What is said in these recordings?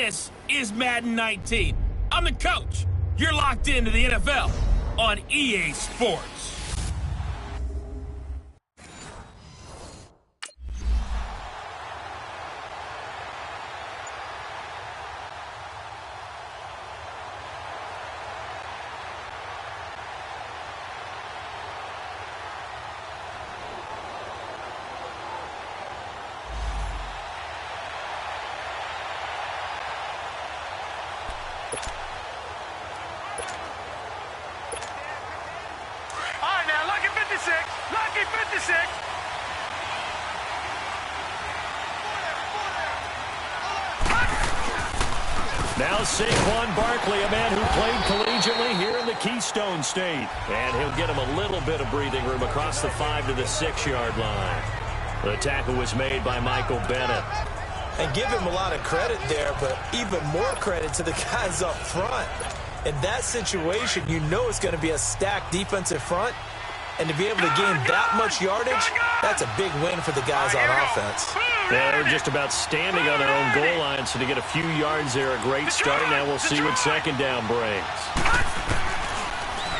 This is Madden 19. I'm the coach. You're locked into the NFL on EA Sports. Lucky 56. Now Saquon Barkley, a man who played collegiately here in the Keystone State. And he'll get him a little bit of breathing room across the 5 to the 6-yard line. The tackle was made by Michael Bennett. And give him a lot of credit there, but even more credit to the guys up front. In that situation, you know it's going to be a stacked defensive front. And to be able to gain that much yardage, that's a big win for the guys on offense. Yeah, they're just about standing on their own goal line, so to get a few yards there, a great start. Now we'll see what second down brings.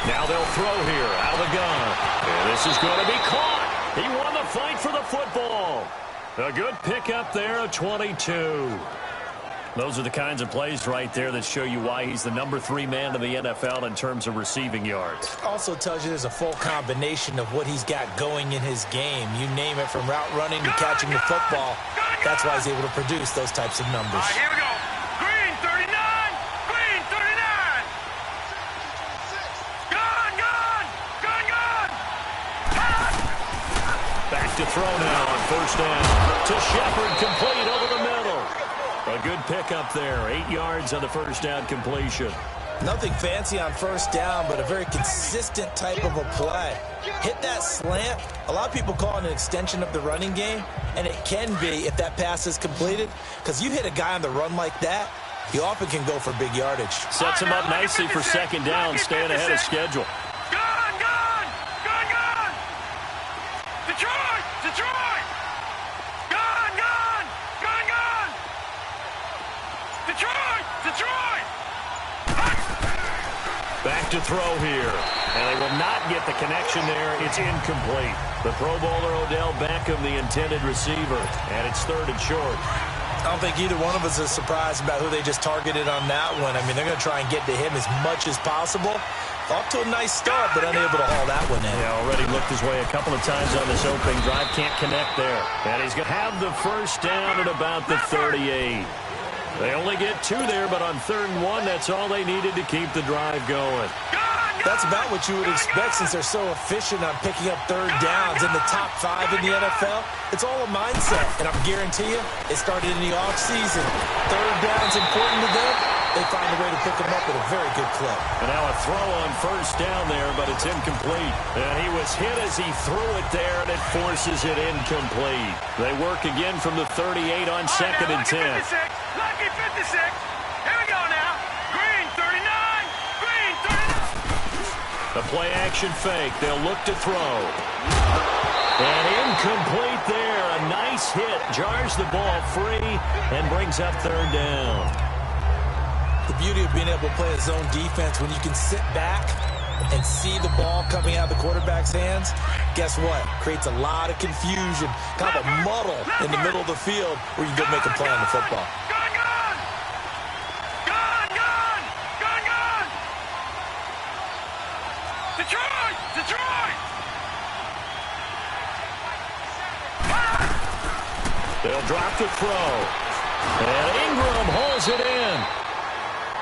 Now they'll throw here out of the gun. And this is going to be caught. He won the fight for the football. A good pickup there, a 22. Those are the kinds of plays right there that show you why he's the number 3 man in the NFL in terms of receiving yards. Also tells you there's a full combination of what he's got going in his game. You name it, from route running to catching the football. That's why he's able to produce those types of numbers. All right, here we go. Green 39. Green 39. Gone. Back to throw now on first down. To Shepard, complete over the middle. A good pickup there. 8 yards on the first down completion. Nothing fancy on first down, but a very consistent type of a play. Hit that slant. A lot of people call it an extension of the running game, and it can be if that pass is completed, because you hit a guy on the run like that, you often can go for big yardage. Sets him up nicely for second down, staying ahead of schedule. Gone. Detroit. Detroit. Back to throw here. And they will not get the connection there. It's incomplete. The Pro Bowler Odell Beckham, the intended receiver. And it's 3rd and short. I don't think either one of us is surprised about who they just targeted on that one. I mean, they're going to try and get to him as much as possible. Off to a nice start, but unable to haul that one in. Yeah, already looked his way a couple of times on this opening drive. Can't connect there. And he's going to have the first down at about the 38. They only get 2 there, but on 3rd and 1, that's all they needed to keep the drive going. That's about what you would expect since they're so efficient on picking up 3rd downs in the top 5 in the NFL. It's all a mindset, and I guarantee you, it started in the offseason. 3rd down's important to them. They find a way to pick them up at a very good clip. And now a throw on first down there, but it's incomplete. And he was hit as he threw it there, and it forces it incomplete. They work again from the 38 on 2nd and 10. Lucky 56. Here we go now. Green 39. Green 39. A play action fake. They'll look to throw. And incomplete there. A nice hit. Jars the ball free and brings up 3rd down. The beauty of being able to play a zone defense when you can sit back and see the ball coming out of the quarterback's hands, guess what? Creates a lot of confusion, kind of a muddle in the middle of the field where you can go make a play on the football. Detroit! They'll drop to throw. And Ingram holds it in.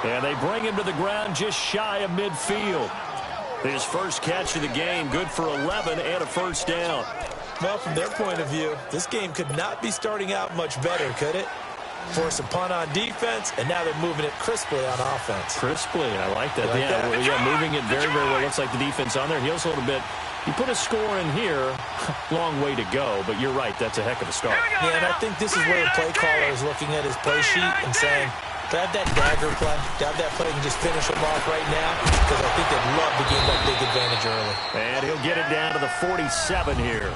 And they bring him to the ground just shy of midfield. His first catch of the game, good for 11 and a first down. Well, from their point of view, this game could not be starting out much better, could it? Force a punt on defense, and now they're moving it crisply on offense. Crisply, I like that. Yeah, moving it very, very well. Looks like the defense on their heels a little bit. You put a score in here, long way to go, but you're right, that's a heck of a start. Yeah, and I think this is where the play caller is looking at his play sheet and saying, grab that dagger play, grab that play and just finish them off right now, because I think they'd love to gain that big advantage early. And he'll get it down to the 47 here.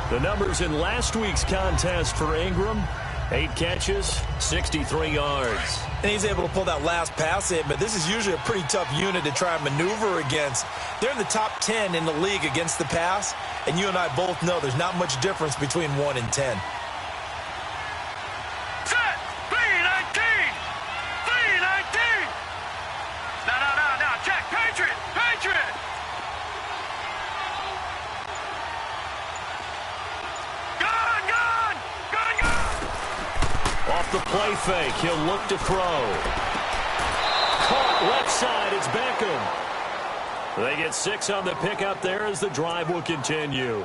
The numbers in last week's contest for Ingram, 8 catches, 63 yards. And he's able to pull that last pass in, but this is usually a pretty tough unit to try and maneuver against. They're in the top 10 in the league against the pass, and you and I both know there's not much difference between 1 and 10. Set! B-19! B-19! Now, check! Patriot! Patriot! Gun! Off the play fake, he'll look to throw. Caught left side, it's Beckham. They get 6 on the pickup there as the drive will continue.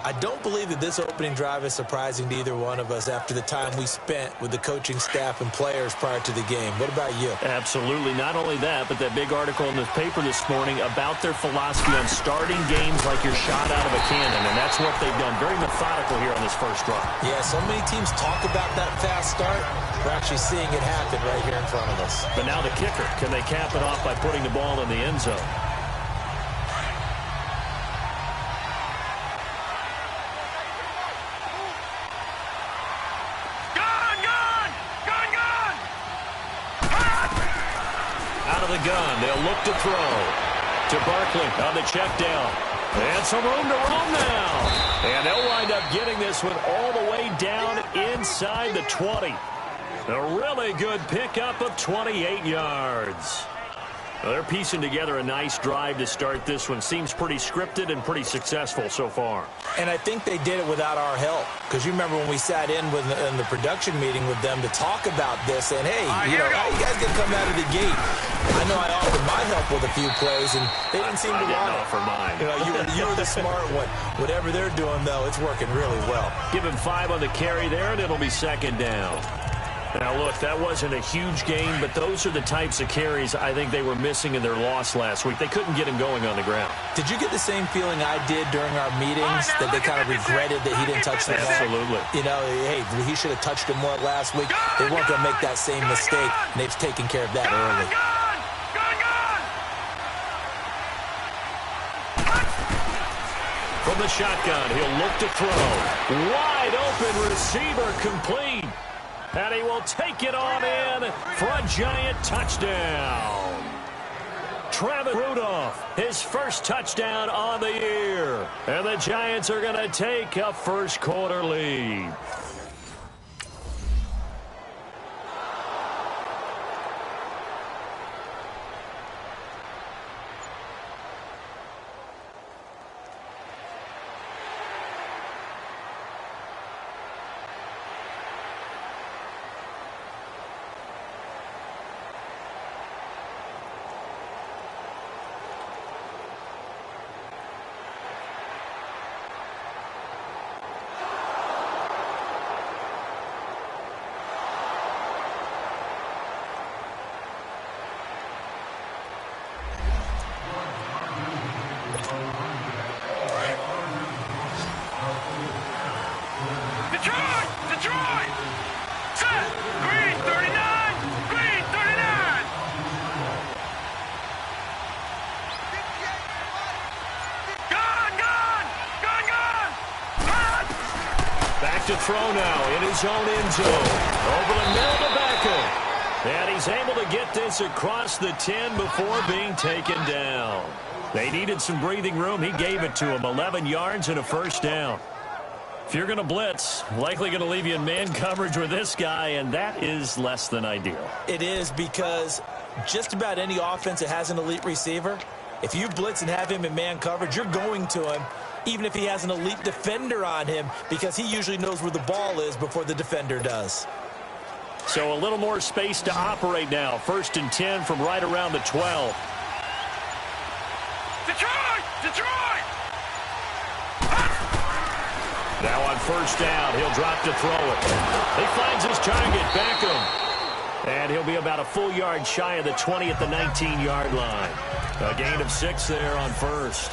I don't believe that this opening drive is surprising to either one of us after the time we spent with the coaching staff and players prior to the game. What about you? Absolutely. Not only that, but that big article in the paper this morning about their philosophy on starting games like you're shot out of a cannon, and that's what they've done. Very methodical here on this first drive. Yeah, so many teams talk about that fast start. We're actually seeing it happen right here in front of us. But now the kicker. Can they cap it off by putting the ball in the end zone? Gun. They'll look to throw to Barkley on the check down. And some room to roam now. And they'll wind up getting this one all the way down inside the 20. A really good pickup of 28 yards. Well, they're piecing together a nice drive to start this one. Seems pretty scripted and pretty successful so far. And I think they did it without our help. Because you remember when we sat in the production meeting with them to talk about this, and hey, how you guys didn't come out of the gate. I know I offered my help with a few plays, and they didn't seem to want it. I didn't offer mine. You were the smart one. Whatever they're doing, though, it's working really well. Give him 5 on the carry there, and it'll be second down. Now, look, that wasn't a huge game, but those are the types of carries I think they were missing in their loss last week. They couldn't get him going on the ground. Did you get the same feeling I did during our meetings, that they kind of regretted that he didn't touch the ball? Absolutely. You know, hey, he should have touched him more last week. They weren't going to make that same mistake, and they've taken care of that early. From the shotgun, he'll look to throw. Wide open receiver complete. And he will take it on in for a giant touchdown. Travis Rudolph, his first touchdown on the year. And the Giants are going to take a first quarter lead. To throw now in his own end zone. Over the middle to Beckham. And he's able to get this across the 10 before being taken down. They needed some breathing room. He gave it to him. 11 yards and a first down. If you're going to blitz, likely going to leave you in man coverage with this guy, and that is less than ideal. It is, because just about any offense that has an elite receiver, if you blitz and have him in man coverage, you're going to him, even if he has an elite defender on him, because he usually knows where the ball is before the defender does. So a little more space to operate now. 1st and 10 from right around the 12. Detroit! Now on 1st down, he'll drop to throw it. He finds his target, Beckham. And he'll be about a full yard shy of the 20 at the 19-yard line. A gain of 6 there on 1st.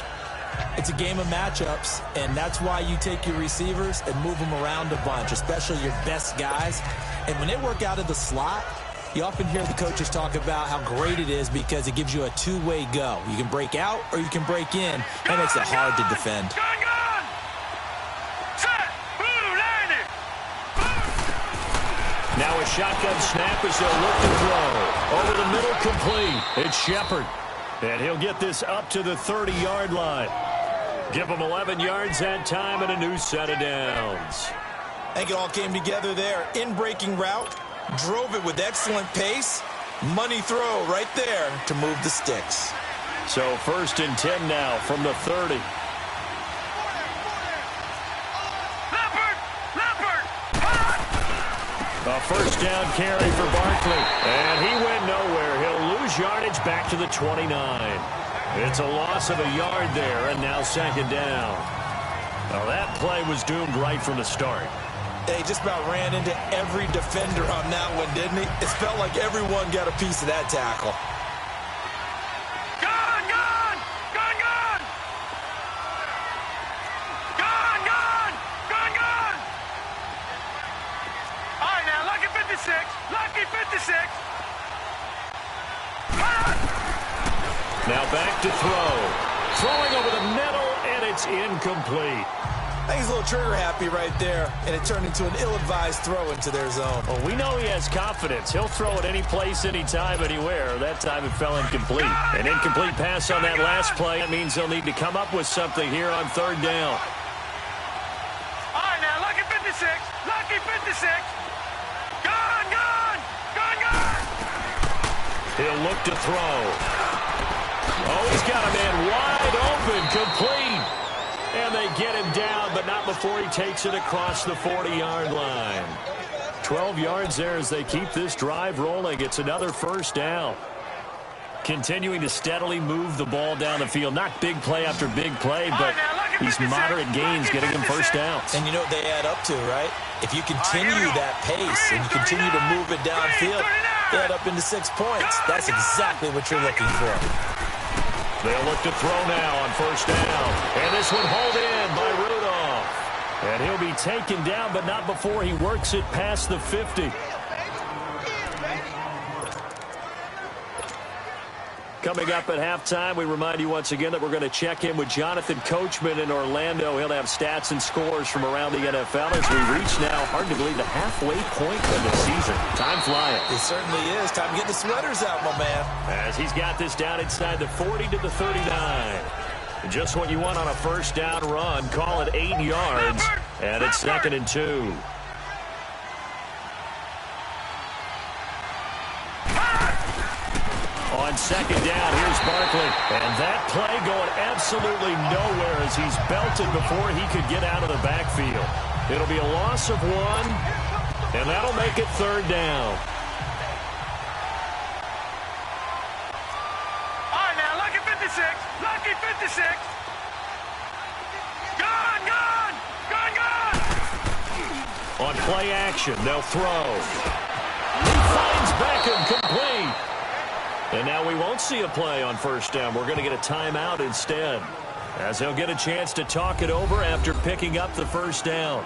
It's a game of matchups, and that's why you take your receivers and move them around a bunch, especially your best guys. And when they work out of the slot, you often hear the coaches talk about how great it is because it gives you a two-way go. You can break out or you can break in. That makes it hard to defend. Set! Blue landing! Now a shotgun snap as they'll look to throw. Over the middle, complete. It's Shepard. And he'll get this up to the 30-yard line. Give him 11 yards that time and a new set of downs. I think it all came together there. In-breaking route, drove it with excellent pace. Money throw right there to move the sticks. So 1st and 10 now from the 30. A first down carry for Barkley. And he went nowhere. He'll lose yardage back to the 29. It's a loss of a yard there, and now 2nd down. Now that play was doomed right from the start. He just about ran into every defender on that one, didn't he? It felt like everyone got a piece of that tackle. Gone! Gone! Gone! Gone! Gone! Gone! Gone! Gone! All right, now, lucky 56. Lucky 56. Now back to throw. Throwing over the middle, and it's incomplete. I think he's a little trigger happy right there, and it turned into an ill-advised throw into their zone. Well, we know he has confidence. He'll throw it any place, anytime, anywhere. That time it fell incomplete. An incomplete pass on that last play. That means they'll need to come up with something here on 3rd down. All right, now, lucky 56. Lucky 56. Gone! Gone! Gone! Gone! He'll look to throw. Oh, he's got a man wide open, complete. And they get him down, but not before he takes it across the 40-yard line. 12 yards there as they keep this drive rolling. It's another 1st down. Continuing to steadily move the ball down the field. Not big play after big play, but these moderate gains getting them 1st downs. And you know what they add up to, right? If you continue that pace and you continue to move it downfield, they add up into 6 points. That's exactly what you're looking for. They'll look to throw now on 1st down. And this one hauled in by Rudolph. And he'll be taken down, but not before he works it past the 50. Coming up at halftime, we remind you once again that we're going to check in with Jonathan Coachman in Orlando. He'll have stats and scores from around the NFL as we reach now, hard to believe, the halfway point of the season. Time flying. It certainly is. Time to get the sweaters out, my man. As he's got this down inside the 40 to the 39. Just what you want on a 1st down run. Call it 8 yards, and it's 2nd and 2. On 2nd down, here's Barkley. And that play going absolutely nowhere as he's belted before he could get out of the backfield. It'll be a loss of 1, and that'll make it 3rd down. All right, now, lucky 56. Lucky 56. Gone! Gone! Gone! Gone! On play action, they'll throw. He finds Beckham, complete. And now we won't see a play on 1st down. We're going to get a timeout instead, as they'll get a chance to talk it over after picking up the 1st down.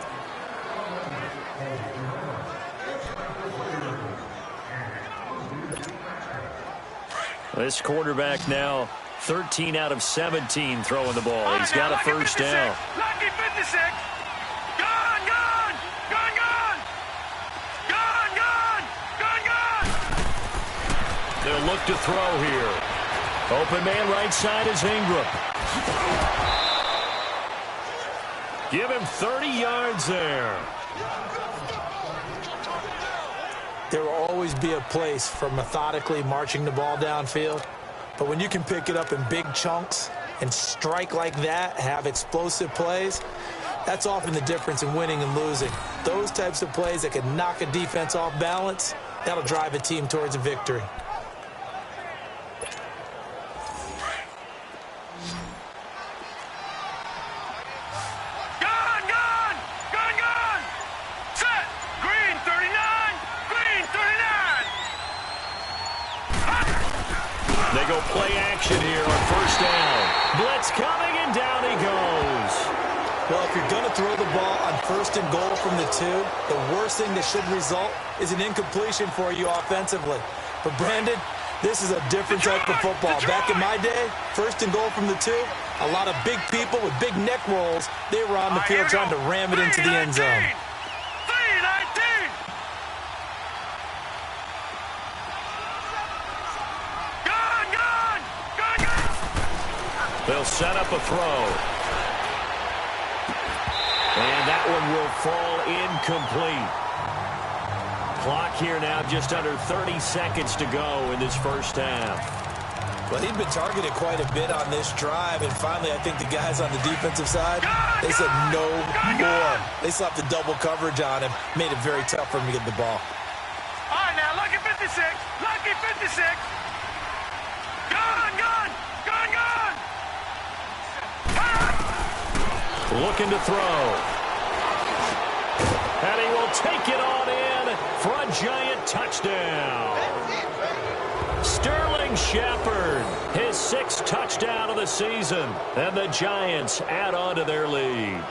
This quarterback now 13 out of 17 throwing the ball. He's got a 1st down. Lucky 56. Gone! Gone! Gone! Gone! Gone! Gone! Gone! Gone! They'll look to throw here. Open man right side is Ingram. Give him 30 yards there. There will always be a place for methodically marching the ball downfield. But when you can pick it up in big chunks and strike like that, have explosive plays, that's often the difference in winning and losing. Those types of plays that can knock a defense off balance, that'll drive a team towards a victory. They go play action here on 1st down. Blitz coming, and down he goes. Well, if you're going to throw the ball on 1st and goal from the 2, the worst thing that should result is an incompletion for you offensively. But, Brandon, this is a different type of football. Back in my day, 1st and goal from the 2, a lot of big people with big neck rolls, they were on the field trying to ram it into the end zone. They'll set up a throw. And that one will fall incomplete. Clock here now just under 30 seconds to go in this first half. Well, he'd been targeted quite a bit on this drive, and finally I think the guys on the defensive side, they said no more. They slapped the double coverage on him, made it very tough for him to get the ball. All right, now, lucky 56. Lucky 56. Gun, gun, gun, gun. Looking to throw. And he will take it on in for a giant touchdown. Sterling Shepard, his 6th touchdown of the season. And the Giants add on to their lead.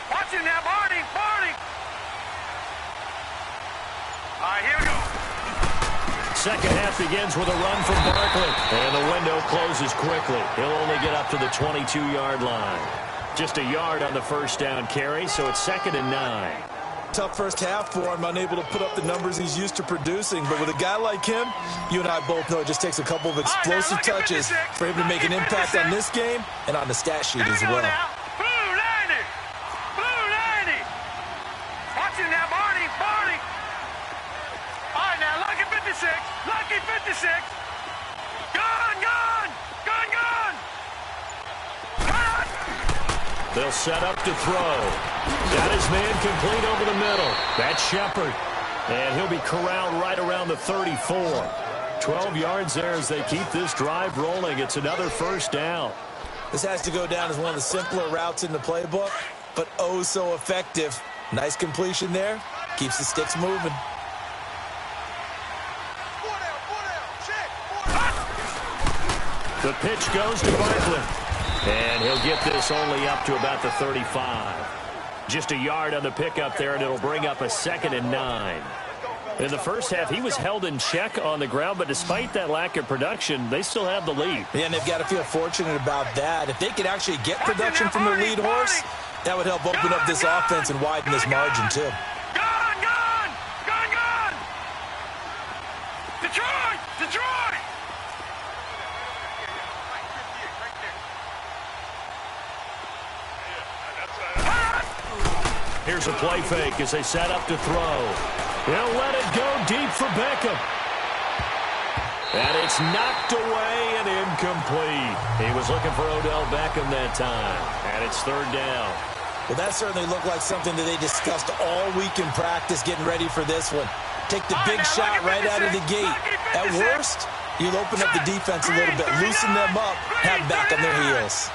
Watch it now, Barney, Barney. All right, here we go. Second half begins with a run from Barkley. And the window closes quickly. He'll only get up to the 22-yard line. Just a yard on the first down carry, so it's 2nd and 9. Tough first half for him, unable to put up the numbers he's used to producing. But with a guy like him, you and I both know it just takes a couple of explosive touches for him to make an impact on this game and on the stat sheet as well. Blue 90. Blue 90. Watch it now, Barney, Barney. All right, now, lucky 56. Lucky 56. Gun, gun, gun, gun. They'll set up to throw. Got his man complete over the middle. That's Shepard. And he'll be corralled right around the 34. 12 yards there as they keep this drive rolling. It's another first down. This has to go down as one of the simpler routes in the playbook, but oh so effective. Nice completion there. Keeps the sticks moving. The pitch goes to Barkley. And he'll get this only up to about the 35. Just a yard on the pickup there, and it'll bring up a 2nd and 9. In the first half, he was held in check on the ground, but despite that lack of production, they still have the lead. Yeah, and they've got to feel fortunate about that. If they could actually get production from their lead horse, that would help open up this offense and widen this margin, too. Gun, gun, gun, gun. Detroit, Detroit. Here's a play fake as they set up to throw. They'll let it go deep for Beckham. And it's knocked away and incomplete. He was looking for Odell Beckham that time. And it's 3rd down. Well, that certainly looked like something that they discussed all week in practice getting ready for this one. Take the big shot right out of the gate. At worst, you'll open up the defense a little bit, loosen them up, have them back on their heels.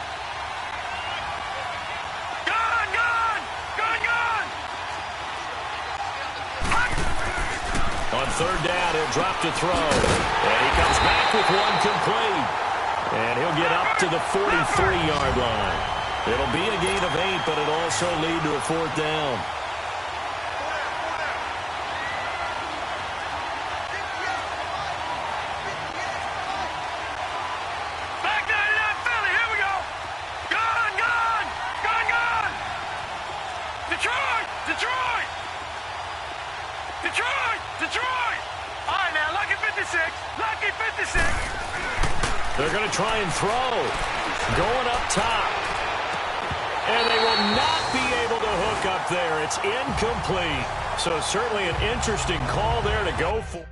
On 3rd down, he'll drop to throw. And he comes back with one complete. And he'll get up to the 43-yard line. It'll be a gain of 8, but it'll also lead to a 4th down. Back 99 Philly, here we go. Gun, gun, gun, gun. Detroit, Detroit. Detroit, Detroit. All right, now, lucky 56. Lucky 56. They're going to try and throw. Going up top. And they will not be able to hook up there. It's incomplete. So certainly an interesting call there to go for.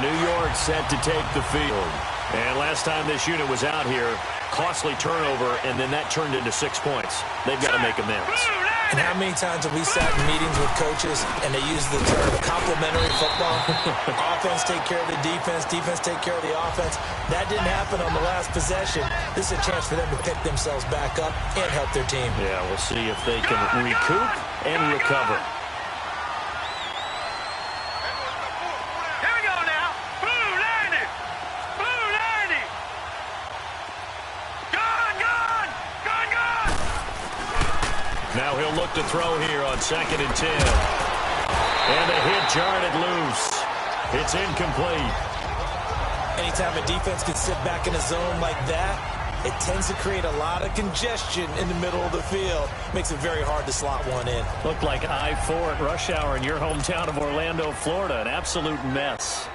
New York set to take the field. And last time this unit was out here, Costly turnover, and then that turned into 6 points. They've got to make amends. And how many times have we sat in meetings with coaches and they use the term complementary football? Offense take care of the defense, defense take care of the offense. That didn't happen on the last possession. This is a chance for them to pick themselves back up and help their team. Yeah, we'll see if they can recoup and recover. Here we go now. Blue 90. Blue 90. Gun, gun, gun, gun. Now he'll look to throw here on 2nd and 10. And the hit jarred it loose. It's incomplete. Anytime a defense can sit back in a zone like that, it tends to create a lot of congestion in the middle of the field. Makes it very hard to slot one in. Looked like I-4 at rush hour in your hometown of Orlando, Florida. An absolute mess.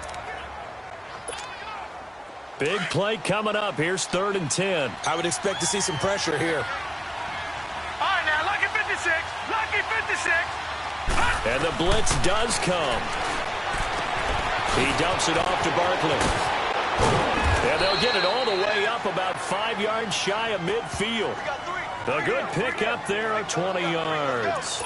Big play coming up. Here's 3rd and 10. I would expect to see some pressure here. All right, now, Lucky 56. Lucky 56. And the blitz does come. He dumps it off to Barkley. And they'll get it all the way up about 5 yards shy of midfield. A good pick up there of 20 yards.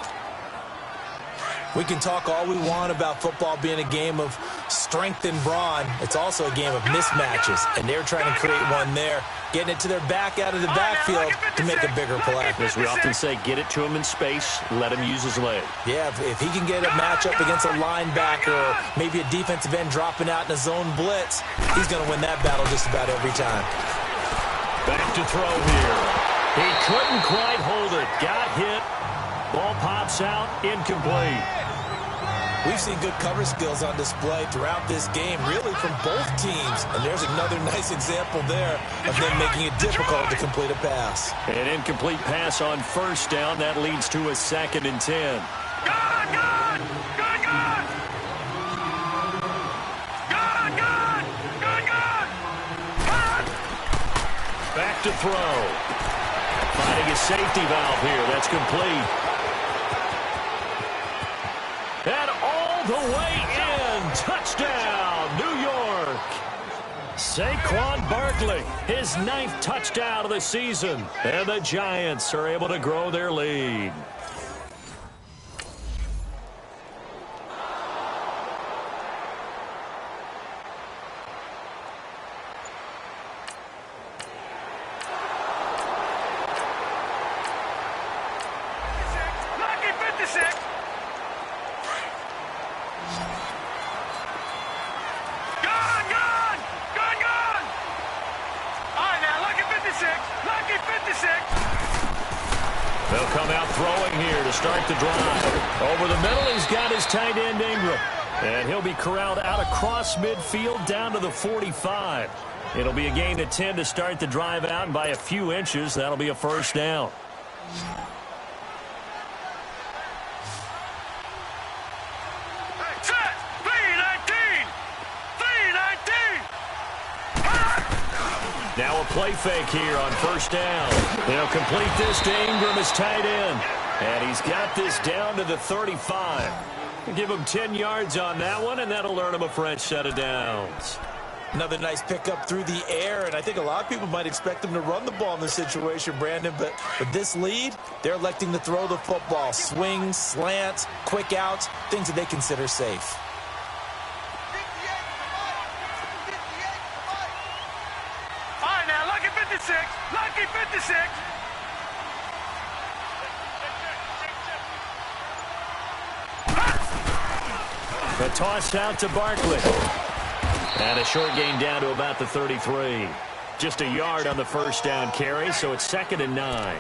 We can talk all we want about football being a game of strength and brawn. It's also a game of mismatches, and they're trying to create one there, getting it to their back out of the backfield to make a bigger play. As we often say, get it to him in space, let him use his leg. Yeah, if he can get a matchup against a linebacker or maybe a defensive end dropping out in a zone blitz, he's going to win that battle just about every time. Back to throw here. He couldn't quite hold it. Got hit. Ball pops out, incomplete. We've seen good cover skills on display throughout this game, really from both teams. And there's another nice example there of them making it difficult to complete a pass. An incomplete pass on 1st down. That leads to a 2nd and 10. Gun, gun, gun, gun. Gun, gun, gun, gun. Gun. Back to throw. Finding a safety valve here. That's complete. And all the way in. Touchdown, New York. Saquon Barkley, his 9th touchdown of the season. And the Giants are able to grow their lead. Lucky 56. Gun, gun, gun, gun. All right, now, Lucky 56. Lucky 56. They'll come out throwing here to start the drive. Over the middle, he's got his tight end Ingram. And he'll be corralled out across midfield down to the 45. It'll be a gain of 10 to start the drive out, and by a few inches, that'll be a 1st down. Set. 319. 319. Now a play fake here on 1st down. They'll complete this to Ingram as tight end. And he's got this down to the 35. Give him 10 yards on that one, and that'll earn him a fresh set of downs. Another nice pickup through the air, and I think a lot of people might expect them to run the ball in this situation, Brandon, but with this lead, they're electing to throw the football. Swings, slants, quick outs, things that they consider safe. All right, now, Lucky 56. Lucky 56. The toss out to Barkley. And a short gain down to about the 33. Just a yard on the 1st down carry, so it's 2nd and 9.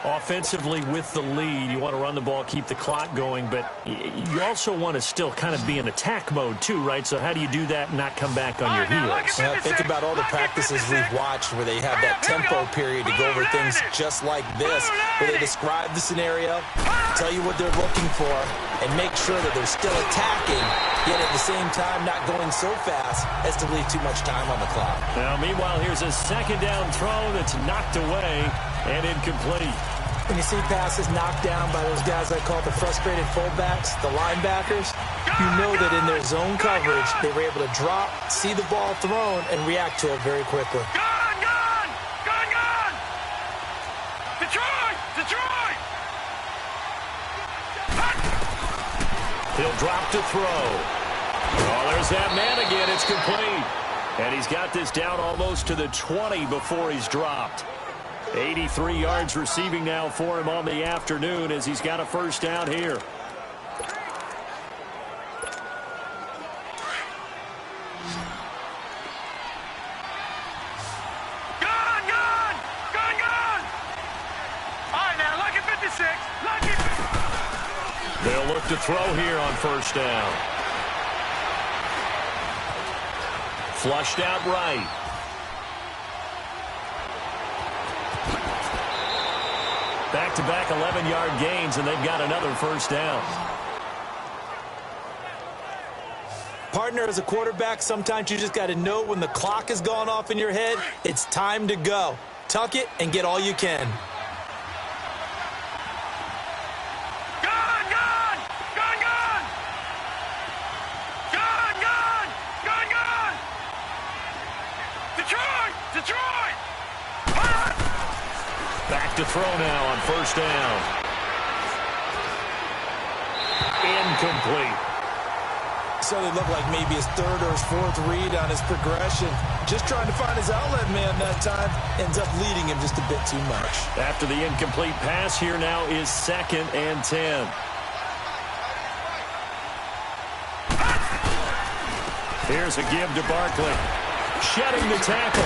Offensively with the lead, you want to run the ball, keep the clock going, but you also want to still kind of be in attack mode too, right? So how do you do that and not come back on your heels? Now, think about all the practices we've watched where they have that tempo period to go over things just like this, where they describe the scenario, tell you what they're looking for, and make sure that they're still attacking, yet at the same time not going so fast as to leave too much time on the clock. Now, meanwhile, here's a 2nd down throw that's knocked away and incomplete. When you see passes knocked down by those guys I call the frustrated fullbacks, the linebackers, you know that in their zone coverage, they were able to drop, see the ball thrown, and react to it very quickly. Gun, gun, gun, gun. He'll drop to throw. Oh, there's that man again. It's complete. And he's got this down almost to the 20 before he's dropped. 83 yards receiving now for him on the afternoon as he's got a first down here. They'll look to throw here on first down. Flushed out right. Back-to-back 11-yard gains, and they've got another first down. Partner, as a quarterback, sometimes you just got to know when the clock has gone off in your head, it's time to go. Tuck it and get all you can. Back to throw now on first down. Incomplete. So they look like maybe his third or his fourth read on his progression. Just trying to find his outlet man that time. Ends up leading him just a bit too much. After the incomplete pass, here now is 2nd and 10. Here's a give to Barkley. Shedding the tackle.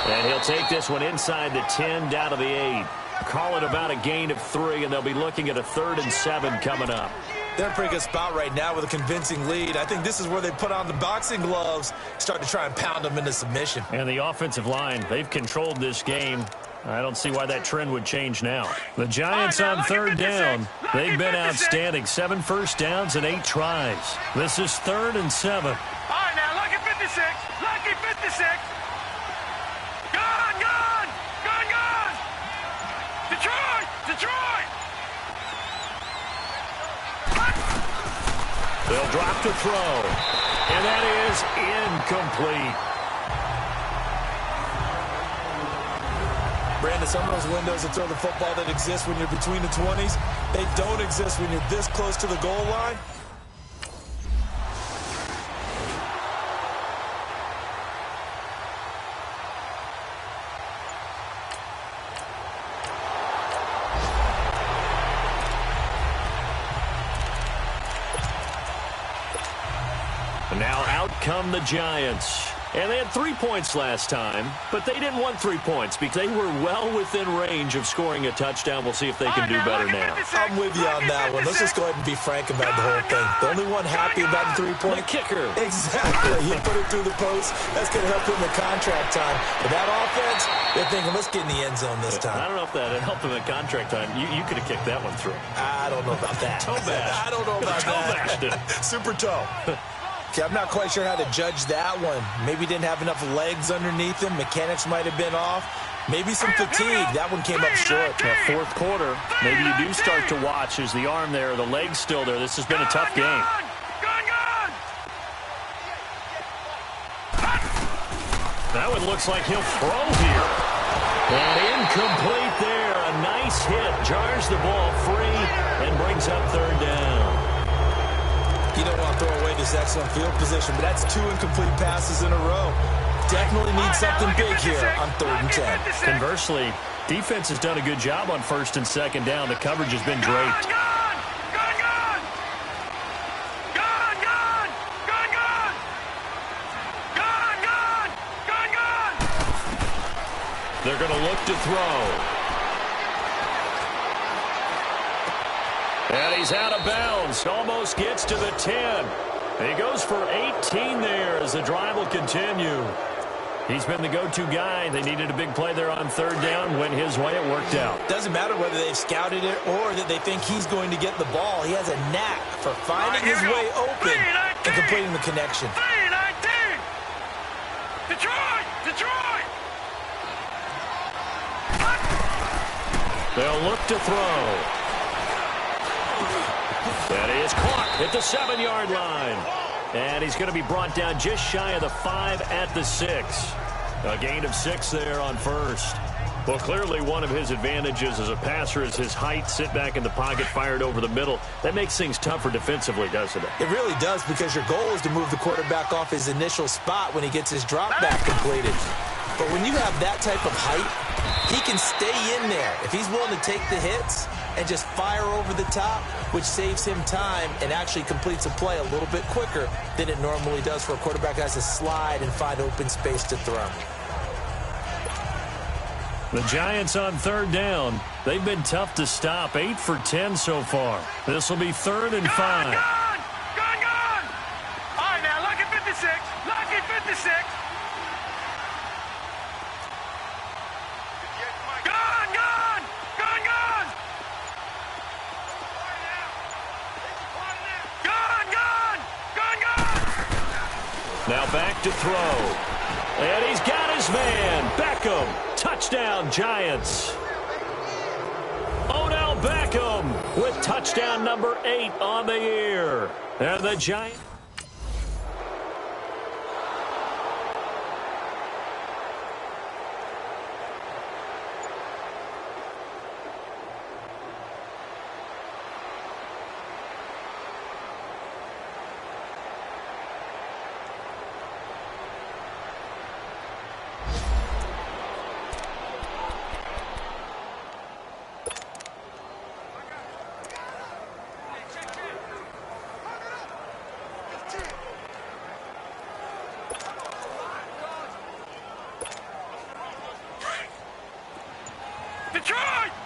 And he'll take this one inside the 10, down to the 8. Call it about a gain of 3, and they'll be looking at a 3rd and 7 coming up. They're in a pretty good spot right now with a convincing lead. I think this is where they put on the boxing gloves, start to try and pound them into submission. And the offensive line, they've controlled this game. I don't see why that trend would change now. The Giants on 3rd down. They've been outstanding. 7 first downs and 8 tries. This is 3rd and 7. All right, now, lucky 56. Lucky 56. Gone. Detroit. They'll drop to throw. And that is incomplete. Brandon, some of those windows to throw the football that exist when you're between the 20s, they don't exist when you're this close to the goal line. Now out come the Giants. And they had 3 points last time, but they didn't want 3 points because they were well within range of scoring a touchdown. We'll see if they can do better now. I'm with you on that one. Let's just go ahead and be frank about the whole thing. The only one happy about the 3-point kicker. Exactly. He put it through the post. That's going to help him in contract time. But that offense, they're thinking, let's get in the end zone this time. I don't know if that helped him in contract time. You could have kicked that one through. I don't know about that. Toe bash. I don't know about toe that. Bashed it. Super toe. Okay, I'm not quite sure how to judge that one. Maybe didn't have enough legs underneath him. Mechanics might have been off. Maybe some fatigue. That one came up short. That 4th quarter, maybe you do start to watch as the arm there, the leg's still there. This has been a tough game. That one looks like he'll throw here. And incomplete there. A nice hit. Jars the ball free and brings up 3rd down. You don't want to throw away this excellent field position, but that's 2 incomplete passes in a row. Definitely need something big here on 3rd and 10. Conversely, defense has done a good job on 1st and 2nd down. The coverage has been draped. They're going to look to throw. And he's out of bounds. Almost gets to the 10. He goes for 18 there as the drive will continue. He's been the go-to guy. They needed a big play there on 3rd down. Went his way. It worked out. Doesn't matter whether they've scouted it or that they think he's going to get the ball. He has a knack for finding his way open and completing the connection. Detroit! They'll look to throw. That is caught at the 7-yard line. And he's going to be brought down just shy of the 5 at the 6. A gain of 6 there on 1st. Well, clearly one of his advantages as a passer is his height. Sit back in the pocket, fired over the middle. That makes things tougher defensively, doesn't it? It really does, because your goal is to move the quarterback off his initial spot when he gets his drop back completed. But when you have that type of height, he can stay in there if he's willing to take the hits and just fire over the top, which saves him time and actually completes a play a little bit quicker than it normally does for a quarterback that has to slide and find open space to throw. The Giants on third down. They've been tough to stop. 8 for 10 so far. This will be 3rd and 5. Gone! All right, now, lucky 56. Lucky 56. Gone! Now back to throw. And he's got his man. Beckham. Touchdown, Giants. Odell Beckham with touchdown number 8 on the year. And the Giants.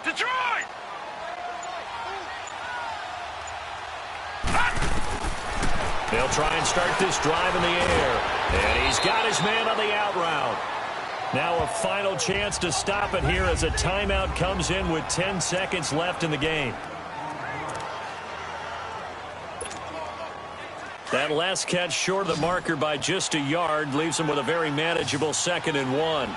Detroit! They'll try and start this drive in the air. And he's got his man on the out route. Now a final chance to stop it here as a timeout comes in with 10 seconds left in the game. That last catch short of the marker by just a yard leaves him with a very manageable 2nd and 1.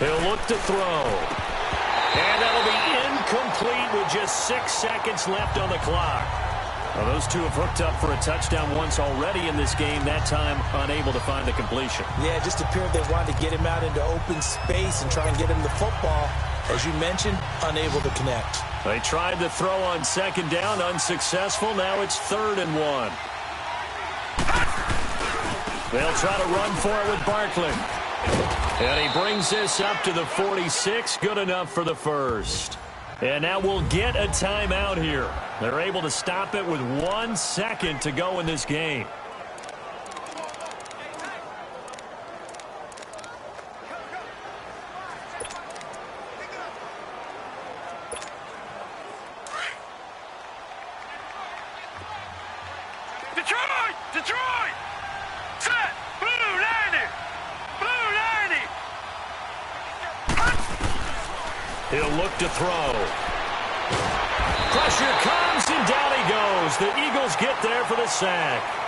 He'll look to throw. And that'll be incomplete with just 6 seconds left on the clock. Well, those two have hooked up for a touchdown once already in this game, that time unable to find the completion. Yeah, it just appeared they wanted to get him out into open space and try and get him the football. As you mentioned, unable to connect. They tried to throw on 2nd down, unsuccessful. Now it's 3rd and 1. They'll try to run for it with Barkley. And he brings this up to the 46. Good enough for the first. And now we'll get a timeout here. They're able to stop it with 1 second to go in this game. Detroit! Set! Blue 90! Blue 90! He'll look to throw. Pressure comes, and down he goes. The Eagles get there for the sack.